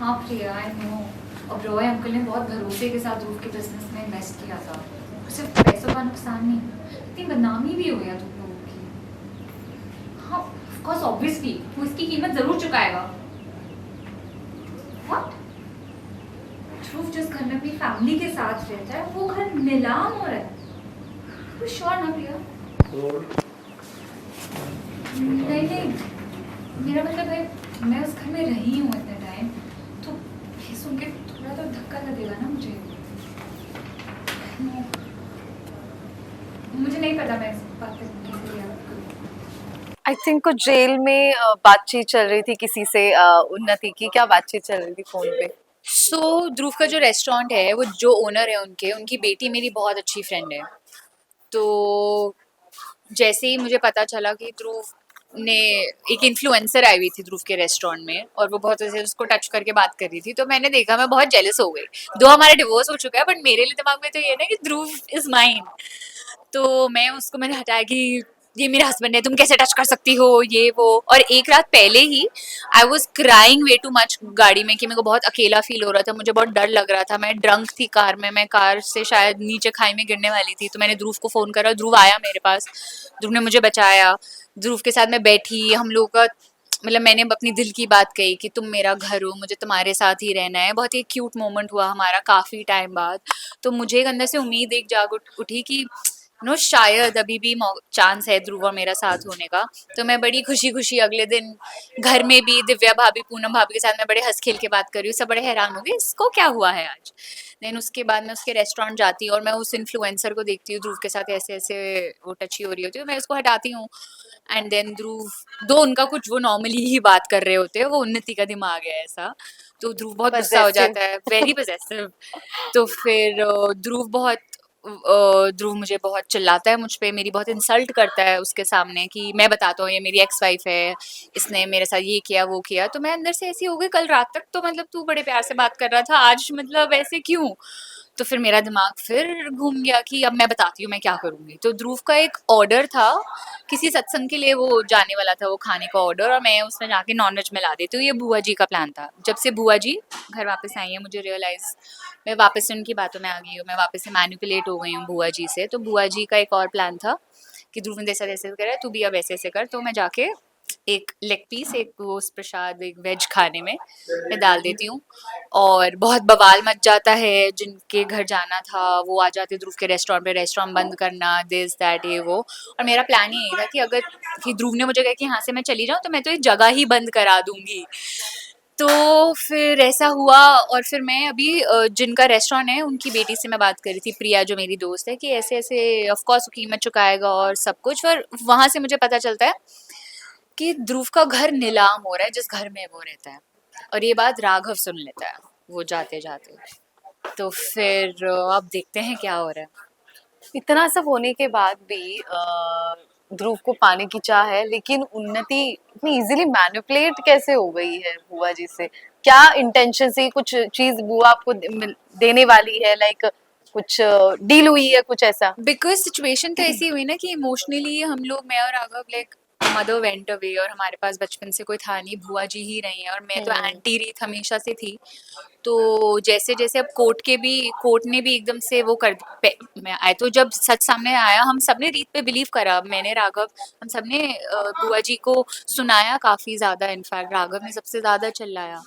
हाँ प्रिया, I know. अब Roy uncle ने बहुत भरोसे के साथ ध्रुव के बिजनेस में इन्वेस्ट किया था। और सिर्फ पैसों का नुकसान नहीं, इतनी बदनामी भी हो गया तुम लोगों की। हाँ ऑफ कोर्स, ऑब्वियसली वो इसकी कीमत जरूर चुकाएगा। व्हाट? ध्रुव जिस घर में अपनी फैमिली के साथ रहता है वो घर नीलाम हो रहा है। तू श्योर ना प्रिया? नहीं नहीं, मेरा मतलब है मैं उस घर में रही हूँ इतने टाइम, तो ये सुन के थोड़ा तो धक्का लगेगा ना मुझे। मुझे नहीं पता मैं इस बात पे कैसे रिएक्ट करूँ। आई थिंक कुछ जेल में बातचीत चल रही थी किसी से, उन्नति की क्या बातचीत चल रही थी फोन पे? ध्रुव का जो रेस्टोरेंट है, वो जो ओनर है उनकी बेटी मेरी बहुत अच्छी फ्रेंड है। तो जैसे ही मुझे पता चला कि ध्रुव ने एक इन्फ्लुएंसर आई हुई थी ध्रुव के रेस्टोरेंट में और वो बहुत ऐसे उसको टच करके बात कर रही थी, तो मैंने देखा, मैं बहुत जेलस हो गई। दो हमारा डिवोर्स हो चुका है, बट मेरे लिए दिमाग में तो ये है ना कि ध्रुव इज माइन। तो मैंने हटाया कि ये मेरा हस्बैंड है, तुम कैसे टच कर सकती हो, ये वो। और एक रात पहले ही I was crying way too much गाड़ी में, कि मेरे को बहुत अकेला फील हो रहा था, मुझे बहुत डर लग रहा था। मैं ड्रंक थी कार में, मैं कार से शायद नीचे खाई में गिरने वाली थी। तो मैंने ध्रुव को फोन करा, ध्रुव आया मेरे पास, ध्रुव ने मुझे बचाया। ध्रुव के साथ मैं बैठी, हम लोग का मतलब मैंने अपनी दिल की बात कही कि तुम मेरा घर हो, मुझे तुम्हारे साथ ही रहना है। बहुत ही क्यूट मोमेंट हुआ हमारा काफी टाइम बाद। तो मुझे एक अंदर से उम्मीद एक उठी कि शायद अभी भी चांस है ध्रुव और मेरा साथ होने का। तो मैं बड़ी खुशी खुशी अगले दिन घर में भी दिव्या भाभी, पूनम भाभी के साथ मैं बड़े हंस खेल के बात कर रही हूँ। सब बड़े हैरान हो गए, इसको क्या हुआ है आज। देन उसके बाद मैं उसके रेस्टोरेंट जाती हूँ और मैं उस इन्फ्लुएंसर को देखती हूँ, ध्रुव के साथ ऐसे ऐसे वो टची हो रही होती है, तो मैं उसको हटाती हूँ। एंड देन ध्रुव, दो उनका कुछ वो नॉर्मली ही बात कर रहे होते हैं, वो उन्नति का दिमाग है ऐसा, तो ध्रुव बहुत गुस्सा हो पजेसिव। जाता है, वेरी पजेसिव। तो फिर ध्रुव मुझे बहुत चिल्लाता है मुझ पे, मेरी बहुत इंसल्ट करता है उसके सामने कि मैं बताता हूँ ये मेरी एक्स वाइफ है, इसने मेरे साथ ये किया वो किया। तो मैं अंदर से ऐसी हो गई, कल रात तक तो मतलब तू बड़े प्यार से बात कर रहा था, आज मतलब ऐसे क्यों। तो फिर मेरा दिमाग फिर घूम गया कि अब मैं बताती हूँ मैं क्या करूँगी। तो ध्रुव का एक ऑर्डर था, किसी सत्संग के लिए वो जाने वाला था, वो खाने का ऑर्डर, और मैं उसमें जाके नॉनवेज में ला देती हूँ। ये बुआ जी का प्लान था। जब से बुआ जी घर वापस आई है, मुझे रियलाइज, मैं वापस से उनकी बातों में आ गई हूँ, मैं वापस से मैनिपुलेट हो गई हूँ बुआ जी से। तो बुआ जी का एक और प्लान था कि ध्रुव ने जैसा जैसे करे तू भी अब ऐसे ऐसे कर। तो मैं जाके एक लेग पीस, एक वो प्रसाद, एक वेज खाने में मैं डाल देती हूँ, और बहुत बवाल मच जाता है। जिनके घर जाना था वो आ जाते ध्रुव के रेस्टोरेंट पे, रेस्टोरेंट बंद करना, दिस दैट ये वो। और मेरा प्लान ही यही था कि अगर कि ध्रुव ने मुझे कहा कि यहाँ से मैं चली जाऊँ, तो मैं तो ये जगह ही बंद करा दूंगी। तो फिर ऐसा हुआ, और फिर मैं अभी जिनका रेस्टोरेंट है उनकी बेटी से मैं बात कर रही थी, प्रिया जो मेरी दोस्त है, कि ऐसे ऐसे ऑफ कोर्स कीमत चुकाएगा और सब कुछ। पर वहां से मुझे पता चलता है कि ध्रुव का घर नीलाम हो रहा है जिस घर में वो रहता है, और ये बात राघव सुन लेता है वो जाते जाते। तो फिर अब देखते हैं क्या हो रहा है। इतना सब होने के बाद भी ध्रुव को पाने की चाह है, लेकिन उन्नति इतनी इजीली मैनिपुलेट कैसे हो गई है बुआ जी से? क्या इंटेंशन से कुछ चीज बुआ आपको देने वाली है, लाइक कुछ डील हुई है कुछ ऐसा? बिकॉज सिचुएशन तो ऐसी हुई ना कि इमोशनली हम लोग, मैं और Raghav, like mother went away, और हमारे पास बचपन से कोई था नहीं, बुआ जी ही रही हैं, और मैं तो एंटी रीत हमेशा से थी। तो जैसे जैसे अब कोर्ट ने भी एकदम से वो कर, मैं आए तो जब सच सामने आया, हम सबने रीत पे बिलीव करा, मैंने, राघव, हम सबने बुआ जी को सुनाया काफी ज्यादा, इनफैक्ट राघव ने सबसे ज्यादा चिल्लाया।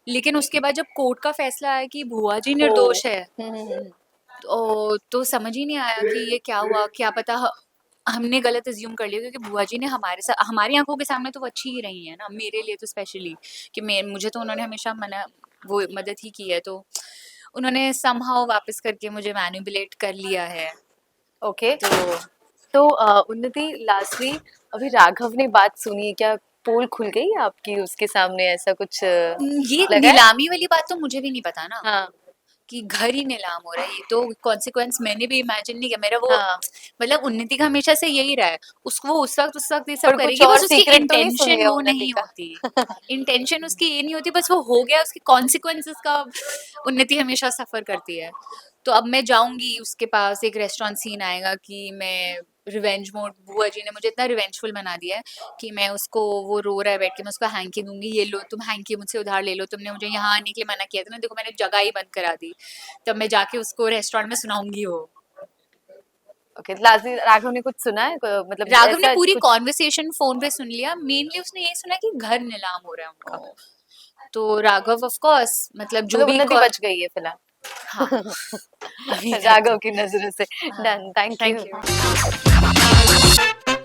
लेकिन उसके बाद जब कोर्ट का फैसला आया कि बुआ जी ओ। निर्दोष है, हम्म। तो समझ ही नहीं आया कि ये क्या हुआ, क्या पता हमने गलत अज्यूम कर लिया, क्योंकि बुआ जी ने हमारे साथ, हमारी आंखों के सामने तो वो अच्छी ही रही है ना, मेरे लिए तो स्पेशली, कि मैं, मुझे तो उन्होंने हमेशा मना, वो मदद ही की है। तो उन्होंने समहाउ वापस करके मुझे मैनिपुलेट कर लिया है। ओके। तो तो उन्नति, लास्टली अभी राघव ने बात सुनी है क्या? पोल खुल गई आपकी उसके सामने, ऐसा कुछ ये लगा है? नीलामी वाली बात तो मुझे भी नहीं पता ना, हाँ कि घर ही नीलाम हो रहा है, ये तो कॉन्सिक्वेंस मैंने भी इमेजिन नहीं किया। मेरा वो हाँ। मतलब उन्नति का हमेशा से यही रहा है, उसको वो उस वक्त ये सब पर कुछ करेगी, और बस उसकी सीक्रेट तो नहीं सुन इंटेंशन लिया वो उन्नति नहीं का? होती, इंटेंशन उसकी ये नहीं होती, बस वो हो गया, उसकी कॉन्सिक्वेंसेस का उन्नति हमेशा सफर करती है। तो अब मैं जाऊंगी उसके पास, एक रेस्टोरेंट सीन आएगा कि मैं रिवेंज मोड, बुआ जी ने मुझे इतना रिवेंजफुल बना दिया है कि मैं उसको, वो रो रहा है बैठ के, मैं उसको हैंकी दूंगी, ये लो तुम हैंकी मुझझसे उधार ले लो, तुमने मुझे यहाँ आने के लिए मना किया था ना, देखो मैंने जगह ही बंद करा दी, तब मैं जाके उसको रेस्टोरेंट में सुनाऊंगी वो। ओके, लाजमी राघव ने कुछ सुना है मतलब राघव ने ऐसा पूरी कुछ? कॉन्वर्सेशन फोन पे सुन लिया, मेनली उसने ये सुना कि घर नीलाम हो रहा है उनका, तो राघव ऑफ कोर्स मतलब जो मतलब भी उन्नति बच गई है फिलहाल हाँ अभी तक राघव की नजरों से। हाँ done, thank thank you. You